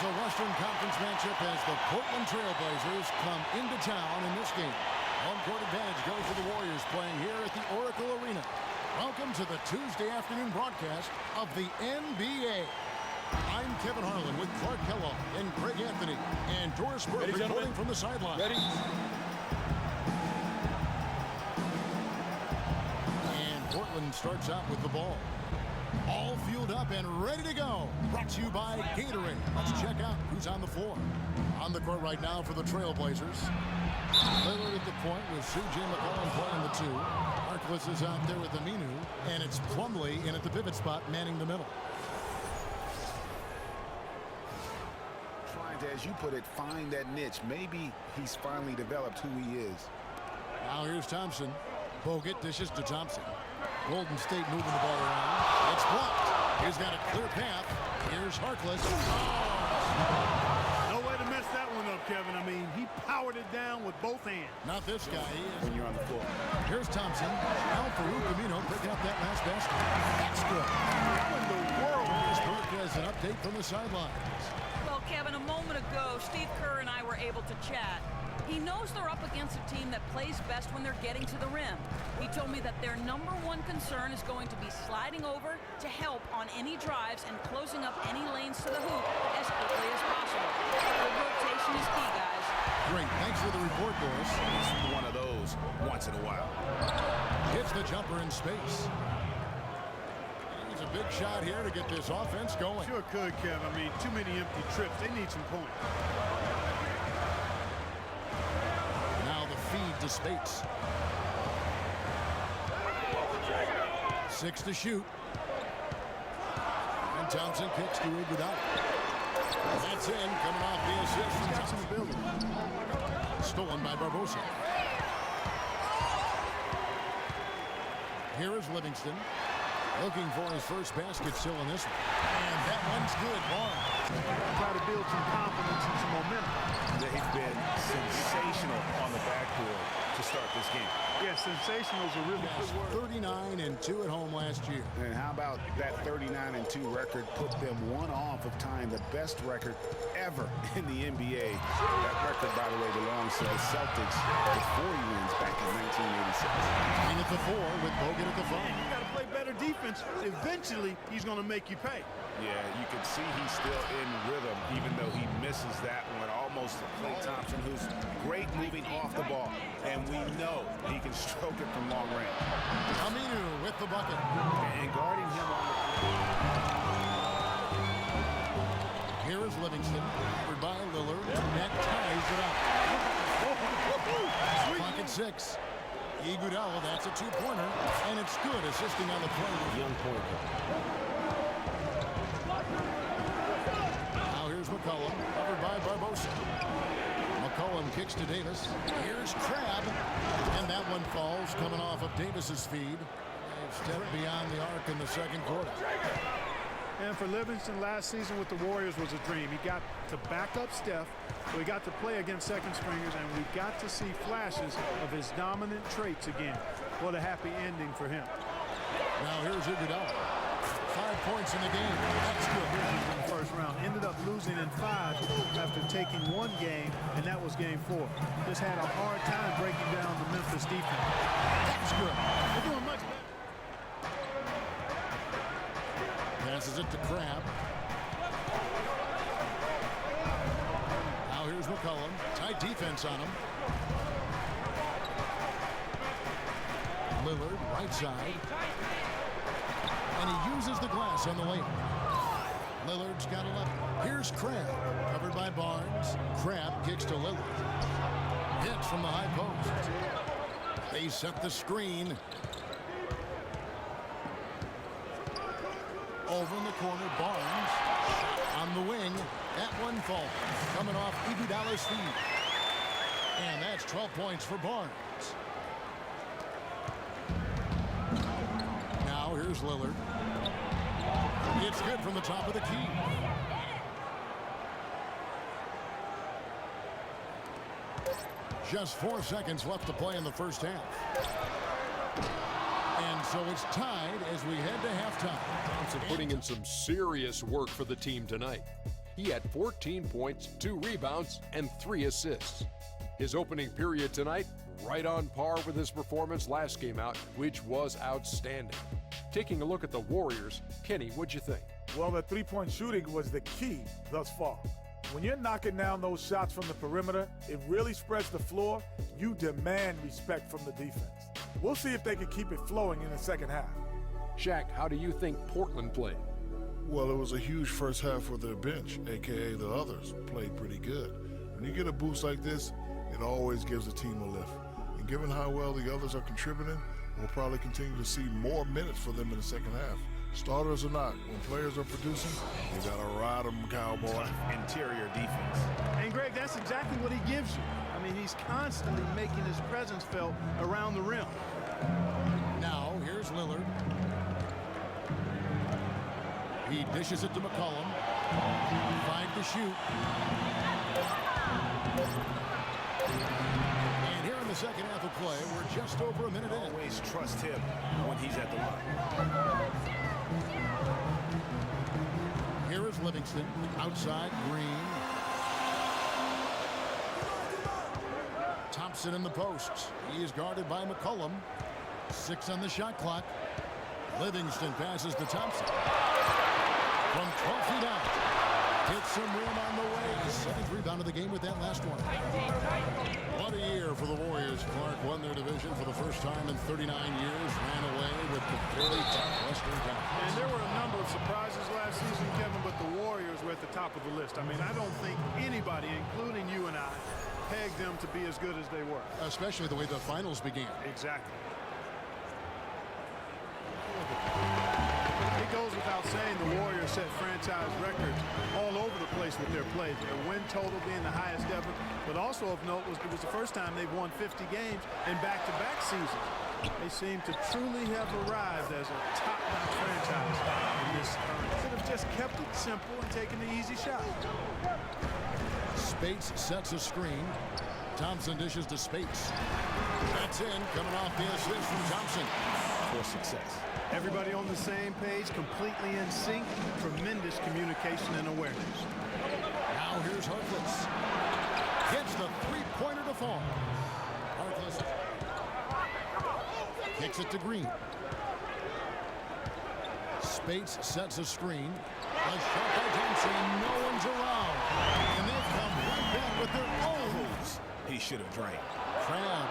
It's a Western Conference matchup as the Portland Trail Blazers come into town in this game. Home court advantage goes to the Warriors playing here at the Oracle Arena. Welcome to the Tuesday afternoon broadcast of the NBA. I'm Kevin Harlan with Clark Kellogg and Craig Anthony and Doris Burke reporting from the sideline. Ready? And Portland starts out with the ball. All fueled up and ready to go. Brought to you by Gatorade. Let's check out who's on the floor. On the court right now for the Trailblazers. Lillard at the point with C.J. McCollum playing the two. Harkless is out there with Aminu. And it's Plumlee in at the pivot spot manning the middle. Trying to, as you put it, find that niche. Maybe he's finally developed who he is. Now here's Thompson. Bogut dishes to Thompson. Golden State moving the ball around. It's blocked. He's got a clear path. Here's Harkless. No way to mess that one up, Kevin. I mean, he powered it down with both hands. Not this guy. He is. When you're on the floor. Here's Thompson. Al-Farouq picking up that last basket. That's good. How in the world? Doris Burke has an update from the sidelines. Well, Kevin, a moment ago, Steve Kerr and I were able to chat. He knows they're up against a team that plays best when they're getting to the rim. He told me that their number one concern is going to be sliding over to help on any drives and closing up any lanes to the hoop as quickly as possible. Good rotation is key, guys. Great. Thanks for the report, Doris. It's one of those once in a while. Hits the jumper in space. It's a big shot here to get this offense going. Sure could, Kevin. I mean, too many empty trips. They need some points. Feed to Spates. 6 to shoot. And Thompson kicks to Iguodala. That's in, coming off the assist from Thompson. Stolen by Barbosa. Here is Livingston. Looking for his first basket still in this one. And that one's good. Barnes. Try to build some confidence and some momentum. They've been sensational on the backboard to start this game. Yeah, sensational is a really good word. 39-2 at home last year. And how about that 39-2 record put them one off of tying the best record ever in the NBA. That record, by the way, belongs to the Celtics with 40 wins back in 1986. And at the 4 with Bogut at the 5. You got to play better defense. Eventually, he's going to make you pay. Yeah, you can see he's still in rhythm, even though he misses that one almost to Klay Thompson, who's great moving off the ball. And we know he can stroke it from long range. Aminu with the bucket. And guarding him on the floor. Here is Livingston, covered by Lillard. Net ties it up. Clock at 6. Iguodala, that's a two-pointer. And it's good, assisting on the play. Young point guard. McCollum, covered by Barbosa. McCollum kicks to Davis. Here's Crabbe. And that one falls, coming off of Davis's feed. They've stepped beyond the arc in the second quarter. And for Livingston, last season with the Warriors was a dream. He got to back up Steph. We got to play against second stringers, and we got to see flashes of his dominant traits again. What a happy ending for him. Now here's Iguodala. 5 points in the game. That's good. In the first round. Ended up losing in 5 after taking one game, and that was game 4. Just had a hard time breaking down the Memphis defense. That's good. They're doing much better. Passes it to Crabbe. Now here's McCollum. Tight defense on him. Lillard, right side. And he uses the glass on the lane. Lillard's got 11. Here's Crabbe, covered by Barnes. Crabbe kicks to Lillard. Hits from the high post. They set the screen. Over in the corner, Barnes on the wing. That one falls, coming off Iguodala's feet. And that's 12 points for Barnes. Now here's Lillard. It's good from the top of the key. Just 4 seconds left to play in the first half. And so it's tied as we head to halftime. So putting in some serious work for the team tonight. he had 14 points, 2 rebounds, and 3 assists. His opening period tonight, right on par with his performance last game out, which was outstanding. Taking a look at the Warriors, Kenny, what'd you think? Well, the three-point shooting was the key thus far. When you're knocking down those shots from the perimeter, it really spreads the floor. You demand respect from the defense. We'll see if they can keep it flowing in the second half. Shaq, how do you think Portland played? Well, it was a huge first half for their bench, a.k.a. the others, played pretty good. When you get a boost like this, it always gives a team a lift. And given how well the others are contributing, we'll probably continue to see more minutes for them in the second half. Starters or not, when players are producing, you gotta ride them, cowboy. Interior defense. And Greg, that's exactly what he gives you. I mean, he's constantly making his presence felt around the rim. Now, here's Lillard. He dishes it to McCollum. 5 to shoot. And here in the second half of play, we're just over a minute in. Always trust him when he's at the line. Here is Livingston. Outside, Green. Thompson in the posts. He is guarded by McCollum. 6 on the shot clock. Livingston passes to Thompson. From 12 feet out. Hits some room on the way. His 7th rebound of the game with that last one. What a year for the Warriors. Clark won their division for the first time in 39 years. Ran away with the very tough Western Conference. And there were a number of surprises last season, Kevin, but the Warriors were at the top of the list. I mean, I don't think anybody, including you and I, pegged them to be as good as they were. Especially the way the finals began. Exactly. It goes without saying the Warriors set franchise records all over the place with their play. Their win total being the highest ever, but also of note was it was the first time they've won 50 games in back-to-back seasons. They seem to truly have arrived as a top-notch franchise in this could have just kept it simple and taken the easy shot. Spates sets a screen. Thompson dishes to Spates. That's in, coming off the assist from Thompson. For success. Everybody on the same page, completely in sync, tremendous communication and awareness. Now here's Harkless. Gets the three-pointer to fall. Harkless kicks it to Green. Spates sets a screen. A shot by Thompson. No one's around. And they've come right back with their own. He should have drained. Crab.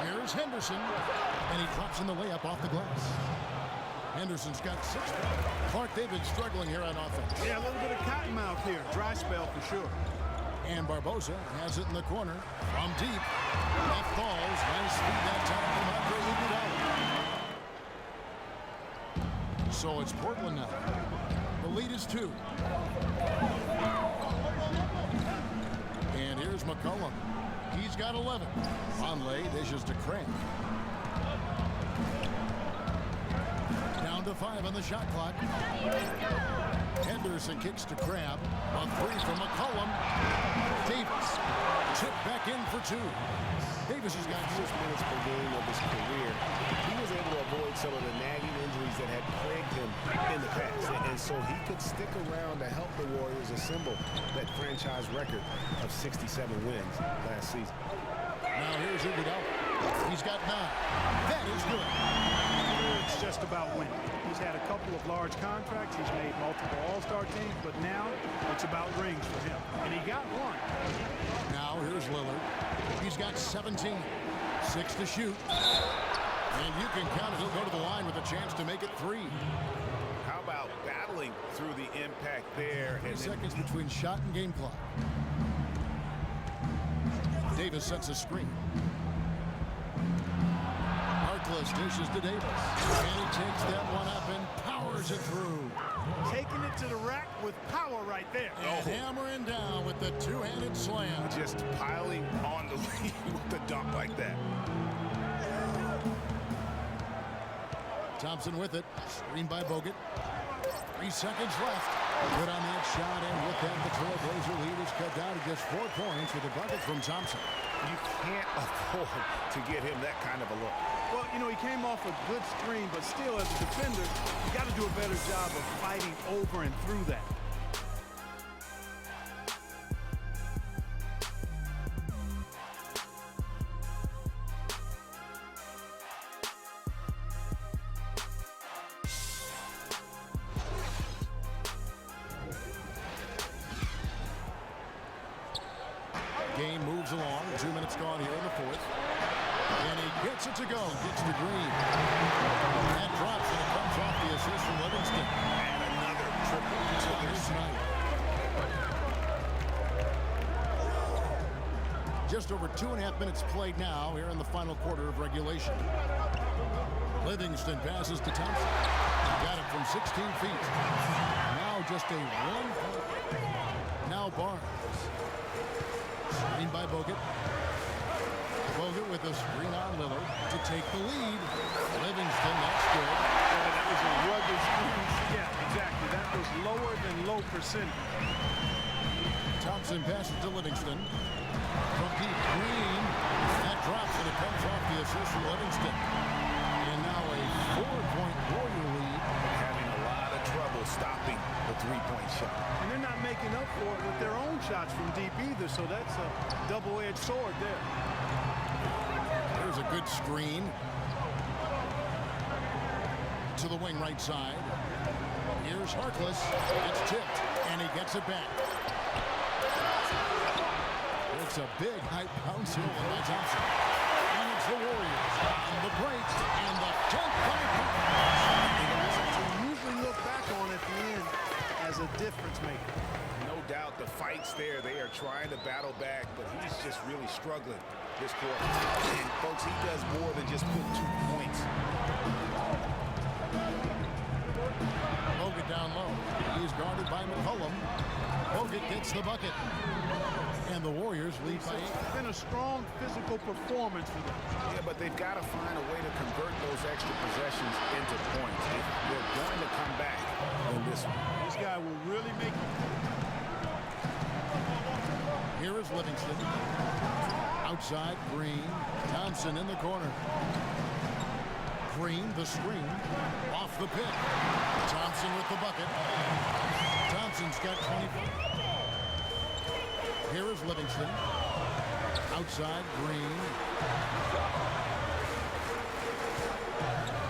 Here's Henderson. And he drops in the layup off the glass. Henderson's got 6. Clark, they've been struggling here on offense. Yeah, a little bit of cottonmouth here. Dry spell for sure. And Barbosa has it in the corner. From deep. Left falls. Nice feed that time from Andre Iguodala. So it's Portland now. The lead is 2. And here's McCollum. He's got 11. Conley dishes to Craig. Down to 5 on the shot clock. Henderson kicks to Crab. A 3 from McCollum. Davis chipped back in for 2. Davis has got 6 minutes per game of his career. He was able to avoid some of the nagging injuries that had plagued him in the past. And so he could stick around to help the Warriors assemble that franchise record of 67 wins last season. Now here's Iguodala. He's got 9. That is good. It's just about winning. He's had a couple of large contracts. He's made multiple All-Star teams, but now it's about rings for him. And he got 1. Now here's Lillard. He's got 17. 6 to shoot. And you can count it. He'll go to the line with a chance to make it 3. How about battling through the impact there? 3 seconds between shot and game clock. Davis sets a screen. Harkless dishes to Davis. And he takes that one up and powers it through. Taking it to the rack with power right there. And hammering down with the two-handed slam. Just piling on the lead with the dunk like that. Thompson with it. Screen by Bogut. 3 seconds left. Good on that shot, and with that, the Trailblazer lead is cut down to just 4 points with a bucket from Thompson. You can't afford to get him that kind of a look. Well, you know, he came off a good screen, but still, as a defender, you got to do a better job of fighting over and through that. moves along. 2 minutes gone here in the fourth. And he gets it to go. Gets to Green. And drops, and it comes off the assist from Livingston. And another triple to their Tonight. Just over 2.5 minutes played now here in the final quarter of regulation. Livingston passes to Thompson. Got it from 16 feet. Now just a 1 point. Now Barnes. Screen by Bogut. Bogut with a screen on Lillard to take the lead. Livingston, that's good. Yeah, that was a rugged screen. Yeah, exactly. That was lower than low percentage. Thompson passes to Livingston. From deep, Green. That drops, and it comes off the assist from Livingston. And now a 4-point Warrior lead. having a lot of trouble stopping the three-point shot. And they're not making up for it with their own shots from deep either, so that's a double-edged sword there. There's a good screen. To the wing right side. Here's Harkless. It's tipped, and he gets it back. It's a big high bounce here by Thompson. And it's the Warriors on the break, and the 10th by Barnes. You usually look back on at the end as a difference maker. No doubt the fight's there. They are trying to battle back, but he's just really struggling this quarter. And folks, he does more than just put 2 points. Bogut down low. He's guarded by McCollum. Bogut gets the bucket. And the Warriors lead by 8. It's been a strong physical performance for them. Yeah, but they've got to find a way to convert those extra possessions into points. If they're going to come back in this one. This guy will really make it. Here is Livingston. Outside, Green. Thompson in the corner. Green, the screen. Off the pick. Thompson with the bucket. Thompson's got 25. Here is Livingston. Outside, Green.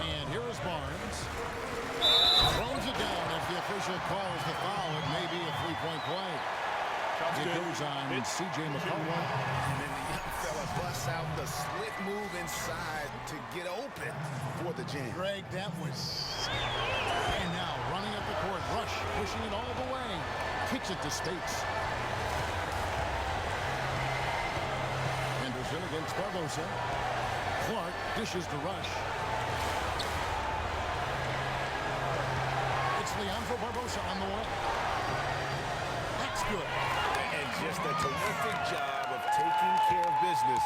And here is Barnes. Throws it down as the official calls the foul. It may be a 3-point play. It goes on C.J. McCollum. And then the young fella busts out the slick move inside to get open for the jam. Greg, that was... And now running up the court. Rush pushing it all the way. Kicks it to Spates. Henderson against Barbosa. Clark dishes to Rush. It's Leon for Barbosa on the way. That's good. And just a terrific job of taking care of business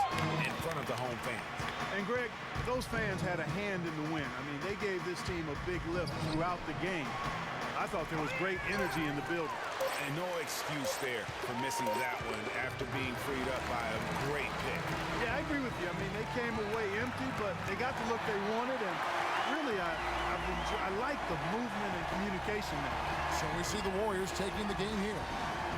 in front of the home fans. And Greg, those fans had a hand in the win. I mean, they gave this team a big lift throughout the game. I thought there was great energy in the building. And no excuse there for missing that one after being freed up by a great pick. Yeah, I agree with you. I mean, they came away empty, but they got the look they wanted, and really, I like the movement and communication now. So we see the Warriors taking the game here.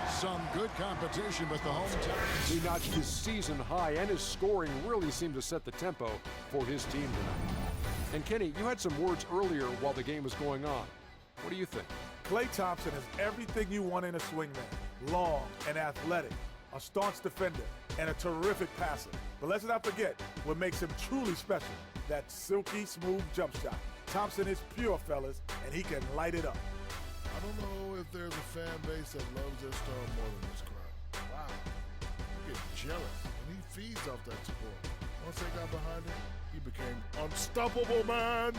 Some good competition, but the home team. He notched his season high, and his scoring really seemed to set the tempo for his team tonight. And Kenny, you had some words earlier while the game was going on. What do you think? Klay Thompson is everything you want in a swingman. Long and athletic, a staunch defender, and a terrific passer. But let's not forget what makes him truly special, that silky smooth jump shot. Thompson is pure, fellas, and he can light it up. I don't know if there's a fan base that loves their star more than this crowd. Wow. I get jealous, and he feeds off that support. Once they got behind him, he became unstoppable, man.